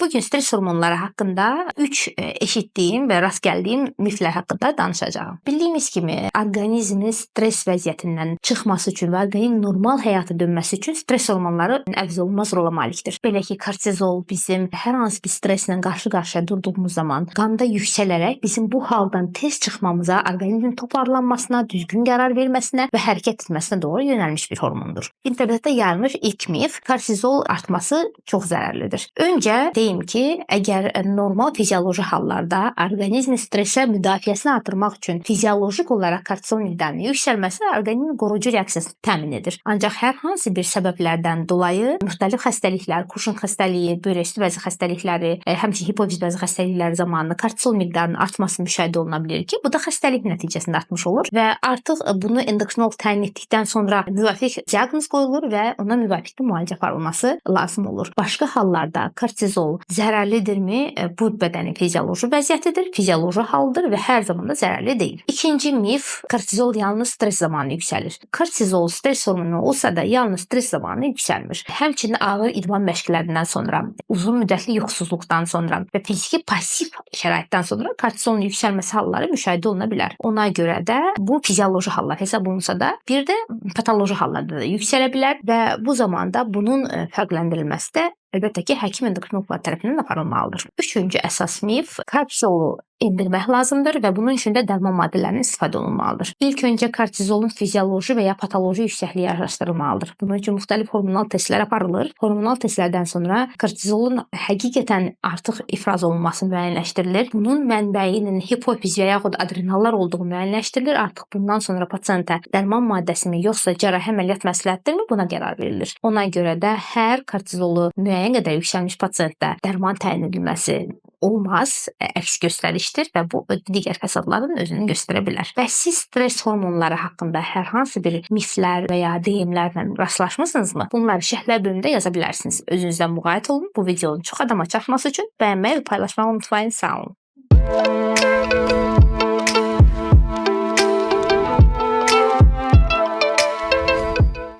Bugün stres hormonları haqqında 3 eşitdiyim və rast gəldiyim miflər haqqında danışacağam. Bildiyimiz kimi, orqanizmin stres vəziyyətindən çıxması üçün və orqanizmin normal həyata dönməsi üçün stres hormonları əvzolunmaz rola malikdir. Belə ki, kortizol bizim hər hansı bir stresslə qarşı-qarşıya durduğumuz zaman qanda yüksələrək bizim bu haldan tez çıxmamıza, orqanizmin toparlanmasına, düzgün qərar verməsinə və hərəkət etməsinə doğru yönəlmiş bir hormondur. İnternetdə yayılmış ilk mif, kortizol artması çox zərərlidir. Öncə deyim ki, əgər normal fizioloji hallarda orqanizmin stressə müdafiəsini artırmaq üçün fiziolojik olaraq kortizol miqdarının yüksəlməsi orqanizmin qorucu reaksiyasını təmin edir. Ancaq hər hansı bir səbəblərdən dolayı müxtəlif xəstəliklər, kurşun xəstəliyi, böyrək üstü bəzi xəstəlikləri, həmçinin hipofiz bəzi xəstəlikləri zamanı kortizol miqdarının artması müşahidə oluna bilər ki, bu da xəstəlik nəticəsində artmış olur və artıq bunu endokrinoloq təyin etdikdən sonra müvafiq diaqnoz qoyulur və ona müvafiq müalicə aparılması lazım olur. Başqa hallarda kortizol zərərlidirmi? Bu bədənin fizioloji vəziyyətidir, fizioloji haldır və hər zaman da zərərli deyil. İkinci mif, kortizol yalnız stres zamanı yüksəlir. Kortizol stres hormonu olsa da yalnız stres zamanı yüksəlmir. Həmçinin ağır idman məşqlərindən sonra, uzun müddətli yuxusuzluqdan sonra və fiziki pasiv şəraitdən sonra kortizolun yüksəlməsi halları müşahidə oluna bilər. Ona görə də bu fizioloji hallar hesab olunsa da, bir də patoloji hallarda da yüksələ bilər və bu zamanda bunun fərqləndirilməsi də əlbəttə ki, həkim endokrinoloqlar tərəfindən aparılmalıdır. Üçüncü əsas mif, kortizolu endirmək lazımdır və bunun üçün də dərman maddələrinin istifadə olunmalıdır. İlk öncə kortizolun fizioloji və ya patoloji yüksəkliyi araşdırılmalıdır. Bunun üçün müxtəlif hormonal testlər aparılır. Hormonal testlərdən sonra kortizolun həqiqətən artıq ifraz olunması müəyyənləşdirilir. Bunun mənbəyinin hipofiz və yaxud adrenallar olduğu müəyyənləşdirilir. Artıq bundan sonra pasiyentə dərman maddəsimi yoxsa cərrahi əməliyyat məsləhətdirmi, buna qərar verilir. Ona görə də hər kortizolu müəyyən qədər yüksəlmiş pasiyentdə dərman təyin edilməsi olmaz, əks göstərişdir və bu digər fəsadların özünü göstərə bilər. Və siz stres hormonları haqqında hər hansı bir miflər və ya deyimlərlə rastlaşmısınızmı? Bunları şərhlər bölümündə yaza bilərsiniz. Özünüzdən müğayət olun. Bu videonun çox adama çatması üçün bəyənməyi və paylaşmağı unutmayın. Sağ olun.